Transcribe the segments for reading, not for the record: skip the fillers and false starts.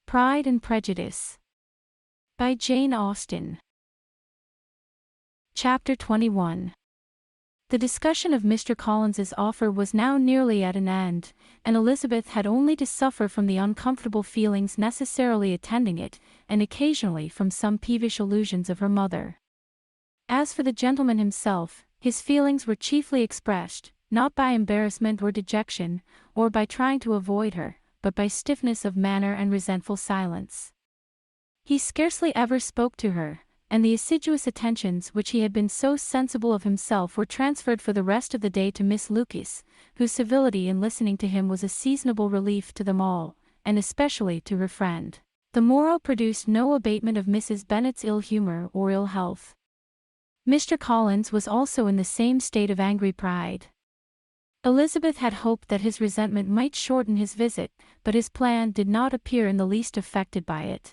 Pride and Prejudice by Jane Austen. Chapter 21. The discussion of Mr. Collins's offer was now nearly at an end, and Elizabeth had only to suffer from the uncomfortable feelings necessarily attending it, and occasionally from some peevish allusions of her mother. As for the gentleman himself, his feelings were chiefly expressed, not by embarrassment or dejection, or by trying to avoid her, but by stiffness of manner and resentful silence. He scarcely ever spoke to her, and the assiduous attentions which he had been so sensible of himself were transferred for the rest of the day to Miss Lucas, whose civility in listening to him was a seasonable relief to them all, and especially to her friend. The morrow produced no abatement of Mrs. Bennet's ill humor or ill health. Mr. Collins was also in the same state of angry pride. Elizabeth had hoped that his resentment might shorten his visit, but his plan did not appear in the least affected by it.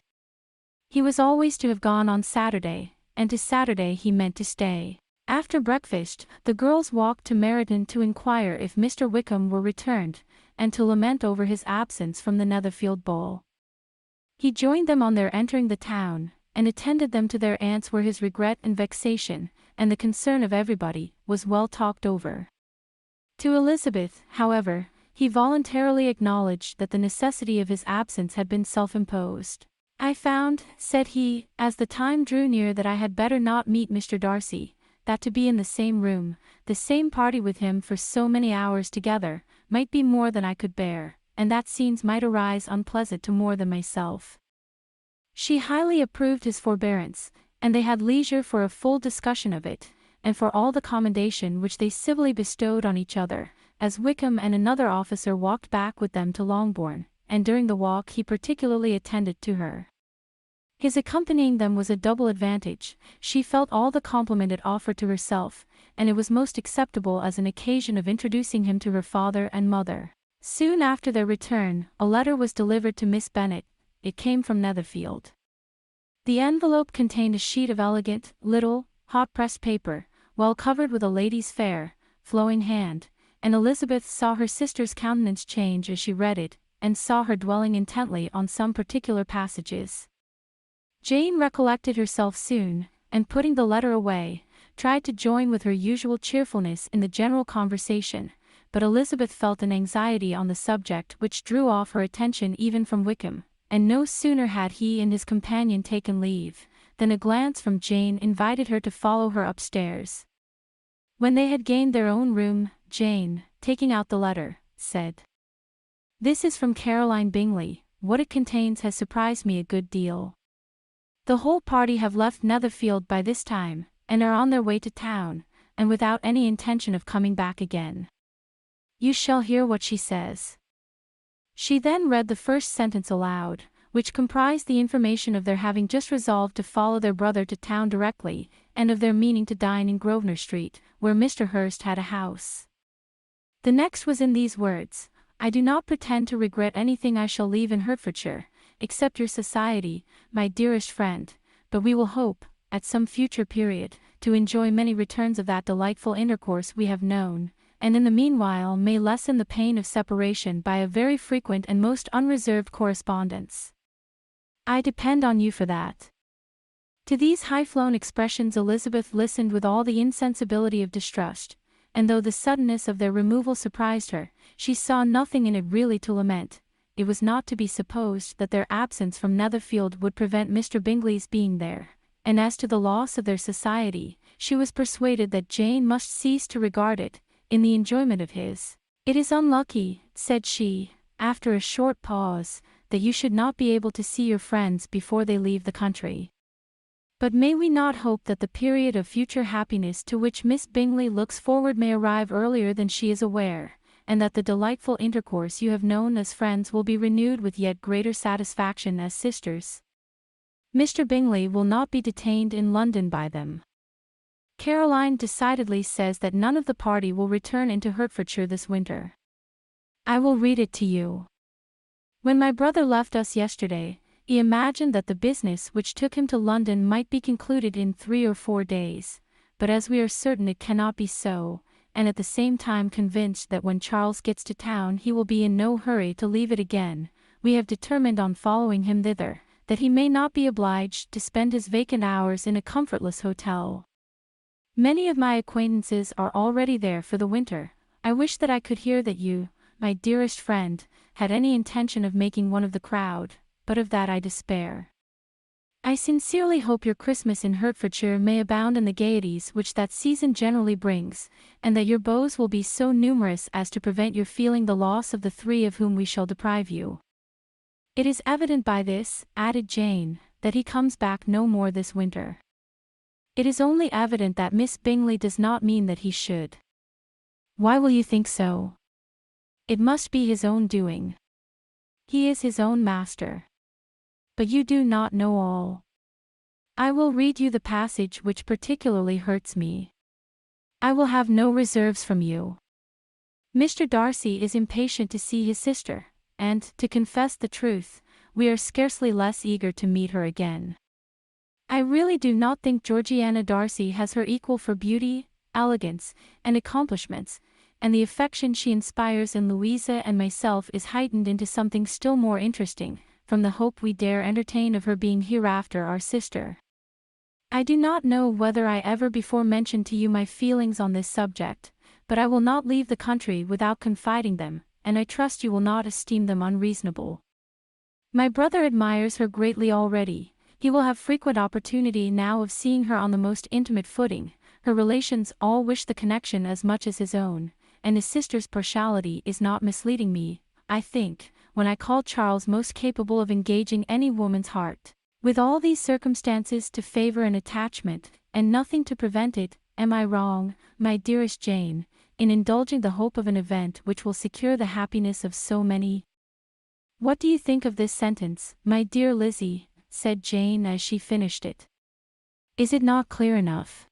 He was always to have gone on Saturday, and to Saturday he meant to stay. After breakfast, the girls walked to Meryton to inquire if Mr. Wickham were returned, and to lament over his absence from the Netherfield ball. He joined them on their entering the town, and attended them to their aunt's, where his regret and vexation, and the concern of everybody, was well talked over. To Elizabeth, however, he voluntarily acknowledged that the necessity of his absence had been self-imposed. "I found," said he, as the time drew near, "that I had better not meet Mr. Darcy, that to be in the same room, the same party with him for so many hours together, might be more than I could bear, and that scenes might arise unpleasant to more than myself." She highly approved his forbearance, and they had leisure for a full discussion of it, and for all the commendation which they civilly bestowed on each other, as Wickham and another officer walked back with them to Longbourn, and during the walk he particularly attended to her. His accompanying them was a double advantage. She felt all the compliment it offered to herself, and it was most acceptable as an occasion of introducing him to her father and mother. Soon after their return, a letter was delivered to Miss Bennet. It came from Netherfield. The envelope contained a sheet of elegant, little, hot-pressed paper, well covered with a lady's fair, flowing hand, and Elizabeth saw her sister's countenance change as she read it, and saw her dwelling intently on some particular passages. Jane recollected herself soon, and putting the letter away, tried to join with her usual cheerfulness in the general conversation, but Elizabeth felt an anxiety on the subject which drew off her attention even from Wickham, and no sooner had he and his companion taken leave, than a glance from Jane invited her to follow her upstairs. When they had gained their own room, Jane, taking out the letter, said, "This is from Caroline Bingley. What it contains has surprised me a good deal. The whole party have left Netherfield by this time, and are on their way to town, and without any intention of coming back again. You shall hear what she says." She then read the first sentence aloud, which comprised the information of their having just resolved to follow their brother to town directly, and of their meaning to dine in Grosvenor Street, where Mr. Hurst had a house. The next was in these words: "I do not pretend to regret anything I shall leave in Hertfordshire, except your society, my dearest friend, but we will hope, at some future period, to enjoy many returns of that delightful intercourse we have known, and in the meanwhile may lessen the pain of separation by a very frequent and most unreserved correspondence. I depend on you for that." To these high-flown expressions Elizabeth listened with all the insensibility of distrust, and though the suddenness of their removal surprised her, she saw nothing in it really to lament. It was not to be supposed that their absence from Netherfield would prevent Mr. Bingley's being there, and as to the loss of their society, she was persuaded that Jane must cease to regard it, in the enjoyment of his. "It is unlucky," said she, after a short pause, "that you should not be able to see your friends before they leave the country. But may we not hope that the period of future happiness to which Miss Bingley looks forward may arrive earlier than she is aware, and that the delightful intercourse you have known as friends will be renewed with yet greater satisfaction as sisters? Mr. Bingley will not be detained in London by them. Caroline decidedly says that none of the party will return into Hertfordshire this winter. I will read it to you. When my brother left us yesterday, he imagined that the business which took him to London might be concluded in 3 or 4 days, but as we are certain it cannot be so, and at the same time convinced that when Charles gets to town he will be in no hurry to leave it again, we have determined on following him thither, that he may not be obliged to spend his vacant hours in a comfortless hotel. Many of my acquaintances are already there for the winter. I wish that I could hear that you, my dearest friend, had any intention of making one of the crowd, but of that I despair. I sincerely hope your Christmas in Hertfordshire may abound in the gaieties which that season generally brings, and that your beaux will be so numerous as to prevent your feeling the loss of the three of whom we shall deprive you. It is evident by this, added Jane, that he comes back no more this winter. It is only evident that Miss Bingley does not mean that he should. Why will you think so? It must be his own doing. He is his own master. But you do not know all. I will read you the passage which particularly hurts me. I will have no reserves from you. Mr. Darcy is impatient to see his sister, and, to confess the truth, we are scarcely less eager to meet her again. I really do not think Georgiana Darcy has her equal for beauty, elegance, and accomplishments, and the affection she inspires in Louisa and myself is heightened into something still more interesting, from the hope we dare entertain of her being hereafter our sister. I do not know whether I ever before mentioned to you my feelings on this subject, but I will not leave the country without confiding them, and I trust you will not esteem them unreasonable. My brother admires her greatly already. He will have frequent opportunity now of seeing her on the most intimate footing. Her relations all wish the connection as much as his own, and his sister's partiality is not misleading me, I think, when I call Charles most capable of engaging any woman's heart. With all these circumstances to favor an attachment, and nothing to prevent it, am I wrong, my dearest Jane, in indulging the hope of an event which will secure the happiness of so many? What do you think of this sentence, my dear Lizzie? Said Jane as she finished it. Is it not clear enough?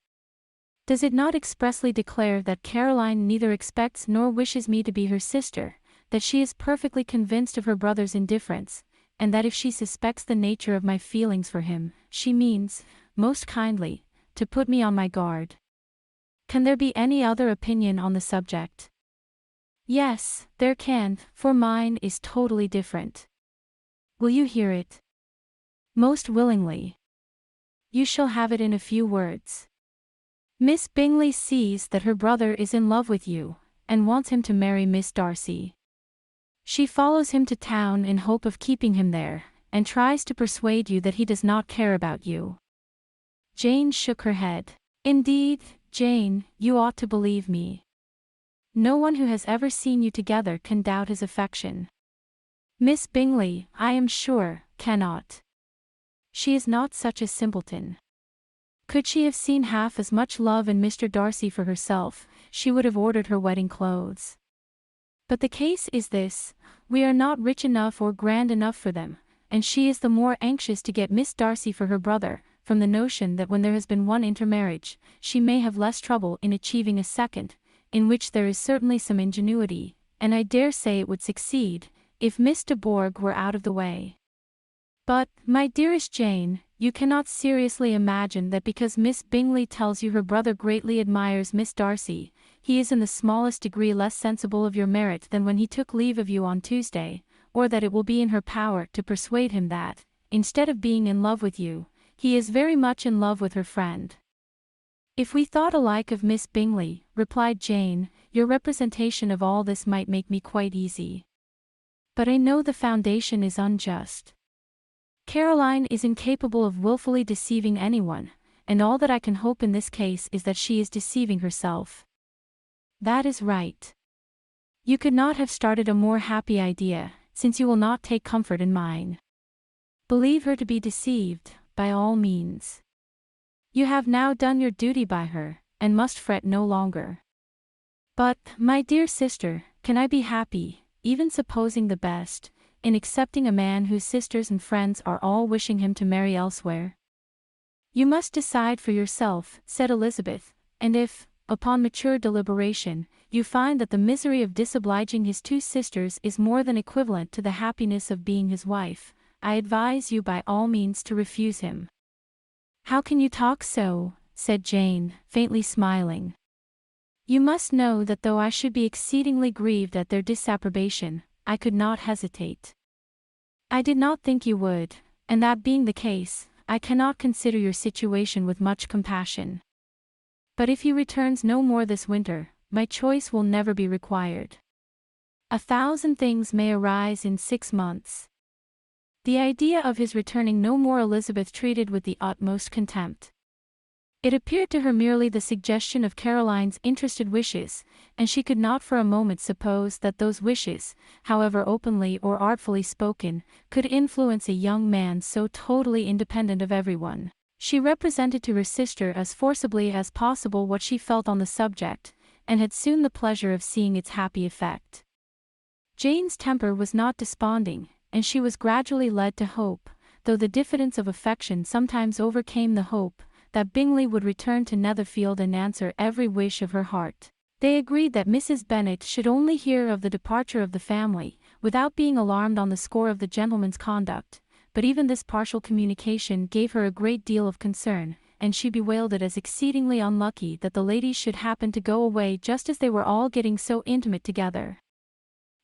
Does it not expressly declare that Caroline neither expects nor wishes me to be her sister, that she is perfectly convinced of her brother's indifference, and that if she suspects the nature of my feelings for him, she means, most kindly, to put me on my guard? Can there be any other opinion on the subject? Yes, there can, for mine is totally different. Will you hear it? Most willingly. You shall have it in a few words. Miss Bingley sees that her brother is in love with you, and wants him to marry Miss Darcy. She follows him to town in hope of keeping him there, and tries to persuade you that he does not care about you. Jane shook her head. Indeed, Jane, you ought to believe me. No one who has ever seen you together can doubt his affection. Miss Bingley, I am sure, cannot. She is not such a simpleton. Could she have seen half as much love in Mr. Darcy for herself, she would have ordered her wedding clothes. But the case is this, we are not rich enough or grand enough for them, and she is the more anxious to get Miss Darcy for her brother, from the notion that when there has been one intermarriage, she may have less trouble in achieving a second, in which there is certainly some ingenuity, and I dare say it would succeed, if Miss de Bourgh were out of the way. But, my dearest Jane, you cannot seriously imagine that because Miss Bingley tells you her brother greatly admires Miss Darcy, he is in the smallest degree less sensible of your merit than when he took leave of you on Tuesday, or that it will be in her power to persuade him that, instead of being in love with you, he is very much in love with her friend. If we thought alike of Miss Bingley, replied Jane, your representation of all this might make me quite easy. But I know the foundation is unjust. Caroline is incapable of wilfully deceiving anyone, and all that I can hope in this case is that she is deceiving herself. That is right. You could not have started a more happy idea, since you will not take comfort in mine. Believe her to be deceived, by all means. You have now done your duty by her, and must fret no longer. But, my dear sister, can I be happy, even supposing the best, in accepting a man whose sisters and friends are all wishing him to marry elsewhere? You must decide for yourself, said Elizabeth, and if, upon mature deliberation, you find that the misery of disobliging his two sisters is more than equivalent to the happiness of being his wife, I advise you by all means to refuse him. How can you talk so? Said Jane, faintly smiling. You must know that though I should be exceedingly grieved at their disapprobation, I could not hesitate. I did not think you would, and that being the case, I cannot consider your situation with much compassion. But if he returns no more this winter, my choice will never be required. 1,000 things may arise in 6 months. The idea of his returning no more Elizabeth treated with the utmost contempt. It appeared to her merely the suggestion of Caroline's interested wishes, and she could not for a moment suppose that those wishes, however openly or artfully spoken, could influence a young man so totally independent of everyone. She represented to her sister as forcibly as possible what she felt on the subject, and had soon the pleasure of seeing its happy effect. Jane's temper was not desponding, and she was gradually led to hope, though the diffidence of affection sometimes overcame the hope, that Bingley would return to Netherfield and answer every wish of her heart. They agreed that Mrs. Bennet should only hear of the departure of the family, without being alarmed on the score of the gentleman's conduct, but even this partial communication gave her a great deal of concern, and she bewailed it as exceedingly unlucky that the ladies should happen to go away just as they were all getting so intimate together.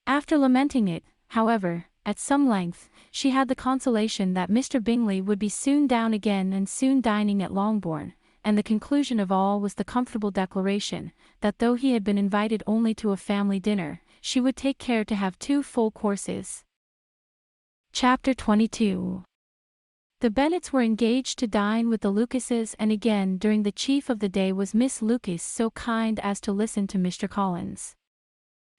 After lamenting it, however, at some length, she had the consolation that Mr. Bingley would be soon down again and soon dining at Longbourn, and the conclusion of all was the comfortable declaration, that though he had been invited only to a family dinner, she would take care to have 2 full courses. Chapter 22. The Bennets were engaged to dine with the Lucases, and again during the chief of the day was Miss Lucas so kind as to listen to Mr. Collins.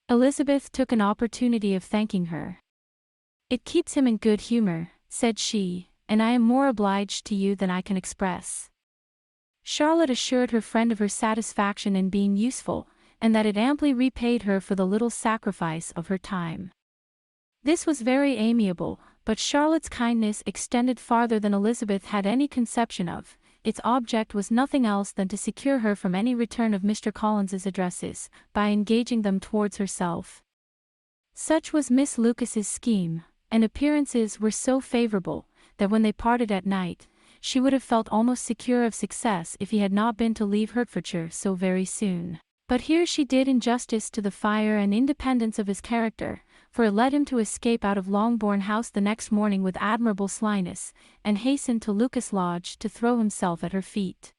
Elizabeth took an opportunity of thanking her. "It keeps him in good humor," said she, "and I am more obliged to you than I can express." Charlotte assured her friend of her satisfaction in being useful, and that it amply repaid her for the little sacrifice of her time. This was very amiable, but Charlotte's kindness extended farther than Elizabeth had any conception of. Its object was nothing else than to secure her from any return of Mr. Collins's addresses, by engaging them towards herself. Such was Miss Lucas's scheme, and appearances were so favourable, that when they parted at night, she would have felt almost secure of success if he had not been to leave Hertfordshire so very soon. But here she did injustice to the fire and independence of his character, for it led him to escape out of Longbourn House the next morning with admirable slyness, and hastened to Lucas Lodge to throw himself at her feet.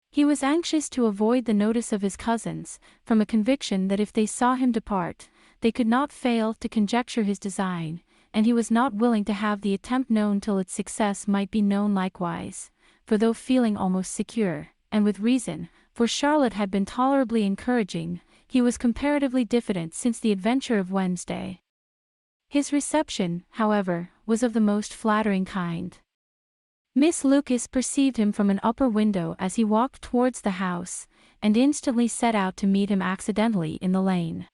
He was anxious to avoid the notice of his cousins, from a conviction that if they saw him depart, they could not fail to conjecture his design, and he was not willing to have the attempt known till its success might be known likewise, for though feeling almost secure, and with reason, for Charlotte had been tolerably encouraging, he was comparatively diffident since the adventure of Wednesday. His reception, however, was of the most flattering kind. Miss Lucas perceived him from an upper window as he walked towards the house, and instantly set out to meet him accidentally in the lane.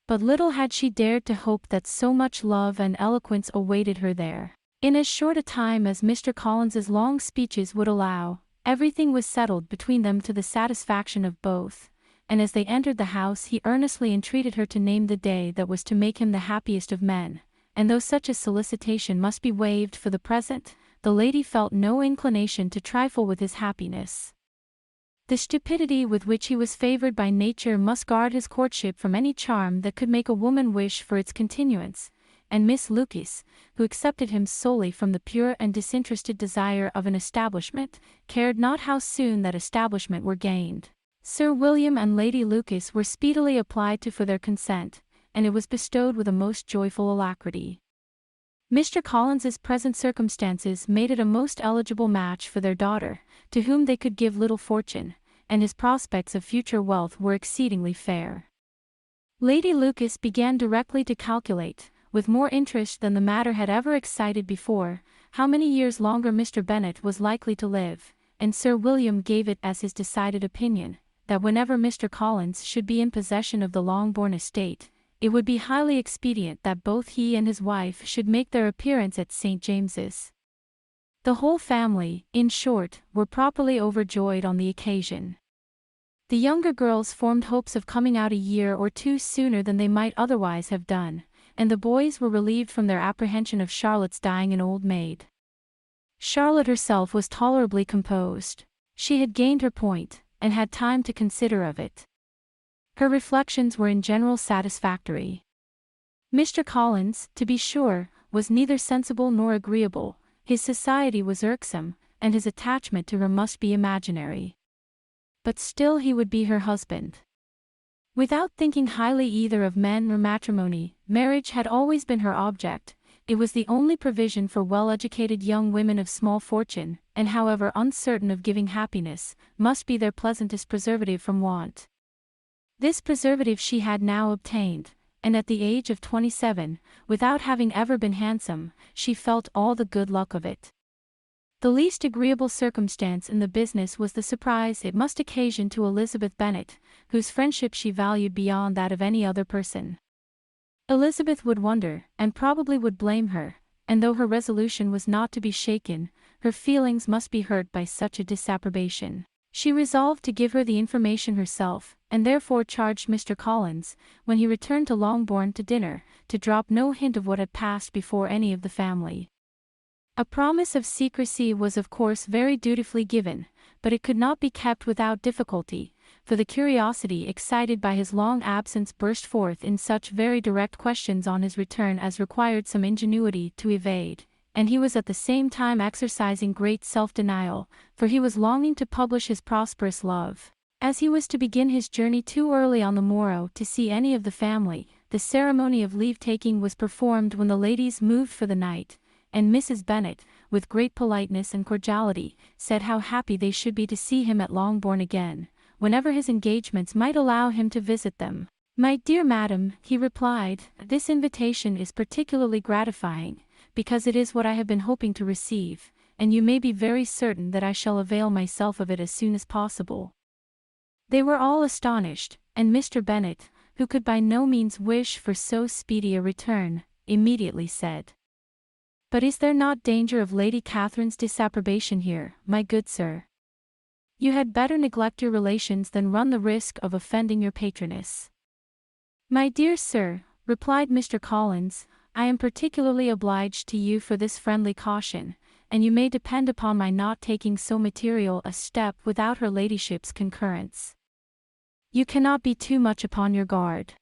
But little had she dared to hope that so much love and eloquence awaited her there. In as short a time as Mr. Collins's long speeches would allow, everything was settled between them to the satisfaction of both, and as they entered the house he earnestly entreated her to name the day that was to make him the happiest of men, and though such a solicitation must be waived for the present, the lady felt no inclination to trifle with his happiness. The stupidity with which he was favored by nature must guard his courtship from any charm that could make a woman wish for its continuance, and Miss Lucas, who accepted him solely from the pure and disinterested desire of an establishment, cared not how soon that establishment were gained. Sir William and Lady Lucas were speedily applied to for their consent, and it was bestowed with a most joyful alacrity. Mr. Collins's present circumstances made it a most eligible match for their daughter, to whom they could give little fortune, and his prospects of future wealth were exceedingly fair. Lady Lucas began directly to calculate, with more interest than the matter had ever excited before, how many years longer Mr. Bennet was likely to live, and Sir William gave it as his decided opinion, that whenever Mr. Collins should be in possession of the Longbourn estate, it would be highly expedient that both he and his wife should make their appearance at St. James's. The whole family, in short, were properly overjoyed on the occasion. The younger girls formed hopes of coming out a year or 2 sooner than they might otherwise have done, and the boys were relieved from their apprehension of Charlotte's dying an old maid. Charlotte herself was tolerably composed. She had gained her point, and had time to consider of it. Her reflections were in general satisfactory. Mr. Collins, to be sure, was neither sensible nor agreeable, his society was irksome, and his attachment to her must be imaginary. But still he would be her husband. Without thinking highly either of men or matrimony, marriage had always been her object. It was the only provision for well-educated young women of small fortune, and however uncertain of giving happiness, must be their pleasantest preservative from want. This preservative she had now obtained, and at the age of 27, without having ever been handsome, she felt all the good luck of it. The least agreeable circumstance in the business was the surprise it must occasion to Elizabeth Bennet, whose friendship she valued beyond that of any other person. Elizabeth would wonder, and probably would blame her, and though her resolution was not to be shaken, her feelings must be hurt by such a disapprobation. She resolved to give her the information herself, and therefore charged Mr. Collins, when he returned to Longbourn to dinner, to drop no hint of what had passed before any of the family. A promise of secrecy was of course very dutifully given, but it could not be kept without difficulty, for the curiosity excited by his long absence burst forth in such very direct questions on his return as required some ingenuity to evade, and he was at the same time exercising great self-denial, for he was longing to publish his prosperous love. As he was to begin his journey too early on the morrow to see any of the family, the ceremony of leave-taking was performed when the ladies moved for the night, and Mrs. Bennet, with great politeness and cordiality, said how happy they should be to see him at Longbourn again, whenever his engagements might allow him to visit them. "My dear madam," he replied, "this invitation is particularly gratifying, because it is what I have been hoping to receive, and you may be very certain that I shall avail myself of it as soon as possible." They were all astonished, and Mr. Bennet, who could by no means wish for so speedy a return, immediately said, "But is there not danger of Lady Catherine's disapprobation here, my good sir? You had better neglect your relations than run the risk of offending your patroness." "My dear sir," replied Mr. Collins, "I am particularly obliged to you for this friendly caution, and you may depend upon my not taking so material a step without her ladyship's concurrence. You cannot be too much upon your guard.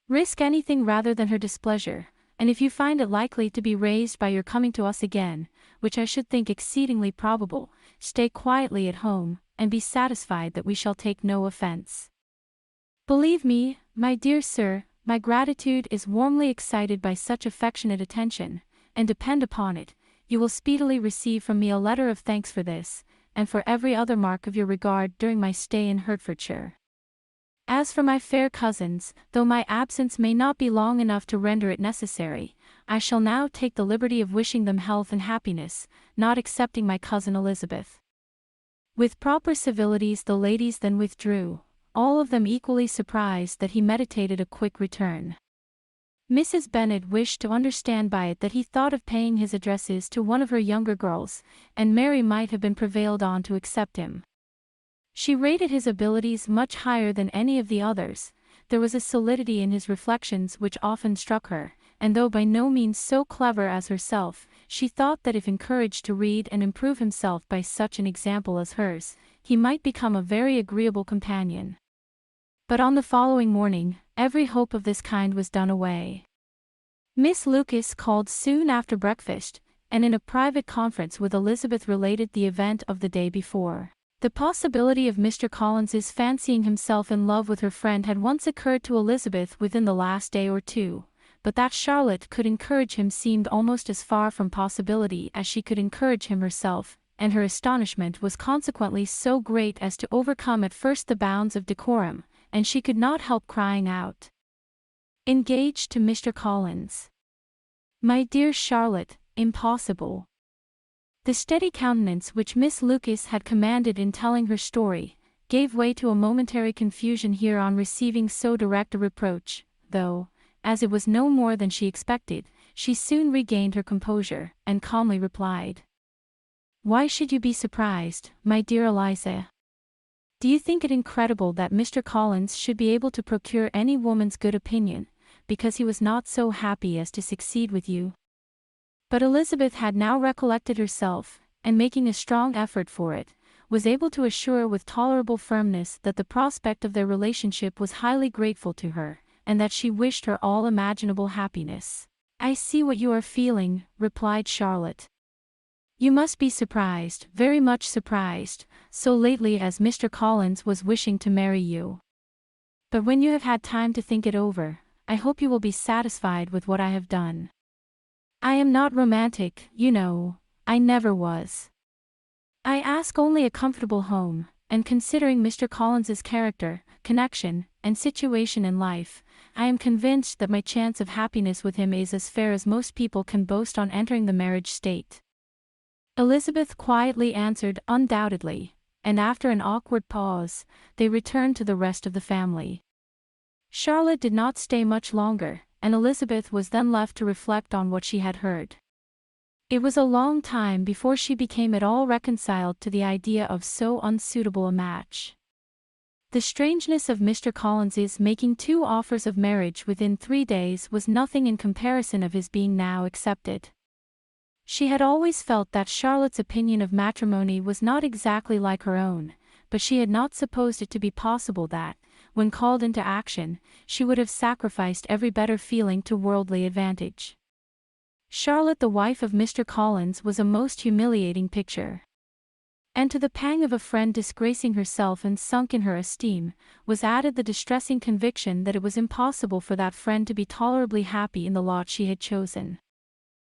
Risk anything rather than her displeasure, and if you find it likely to be raised by your coming to us again, which I should think exceedingly probable, stay quietly at home, and be satisfied that we shall take no offense. Believe me, my dear sir, my gratitude is warmly excited by such affectionate attention, and depend upon it, you will speedily receive from me a letter of thanks for this, and for every other mark of your regard during my stay in Hertfordshire. As for my fair cousins, though my absence may not be long enough to render it necessary, I shall now take the liberty of wishing them health and happiness, not excepting my cousin Elizabeth." With proper civilities the ladies then withdrew, all of them equally surprised that he meditated a quick return. Mrs. Bennet wished to understand by it that he thought of paying his addresses to one of her younger girls, and Mary might have been prevailed on to accept him. She rated his abilities much higher than any of the others. There was a solidity in his reflections which often struck her, and though by no means so clever as herself, she thought that if encouraged to read and improve himself by such an example as hers, he might become a very agreeable companion. But on the following morning, every hope of this kind was done away. Miss Lucas called soon after breakfast, and in a private conference with Elizabeth related the event of the day before. The possibility of Mr. Collins's fancying himself in love with her friend had once occurred to Elizabeth within the last day or two, but that Charlotte could encourage him seemed almost as far from possibility as she could encourage him herself, and her astonishment was consequently so great as to overcome at first the bounds of decorum, and she could not help crying out, "Engaged to Mr. Collins! My dear Charlotte, impossible!" The steady countenance which Miss Lucas had commanded in telling her story, gave way to a momentary confusion here on receiving so direct a reproach, though, as it was no more than she expected, she soon regained her composure, and calmly replied, "Why should you be surprised, my dear Eliza? Do you think it incredible that Mr. Collins should be able to procure any woman's good opinion, because he was not so happy as to succeed with you?" But Elizabeth had now recollected herself, and making a strong effort for it, was able to assure with tolerable firmness that the prospect of their relationship was highly grateful to her, and that she wished her all imaginable happiness. I see what you are feeling, replied Charlotte. You must be surprised, very much surprised, so lately as Mr. Collins was wishing to marry you. But when you have had time to think it over, I hope you will be satisfied with what I have done. I am not romantic, you know, I never was. I ask only a comfortable home, and considering Mr. Collins's character, connection, and situation in life, I am convinced that my chance of happiness with him is as fair as most people can boast on entering the marriage state. Elizabeth quietly answered undoubtedly, and after an awkward pause, they returned to the rest of the family. Charlotte did not stay much longer, and Elizabeth was then left to reflect on what she had heard. It was a long time before she became at all reconciled to the idea of so unsuitable a match. The strangeness of Mr. Collins's making 2 offers of marriage within 3 days was nothing in comparison of his being now accepted. She had always felt that Charlotte's opinion of matrimony was not exactly like her own, but she had not supposed it to be possible that, when called into action, she would have sacrificed every better feeling to worldly advantage. Charlotte, the wife of Mr. Collins, was a most humiliating picture. And to the pang of a friend disgracing herself and sunk in her esteem, was added the distressing conviction that it was impossible for that friend to be tolerably happy in the lot she had chosen.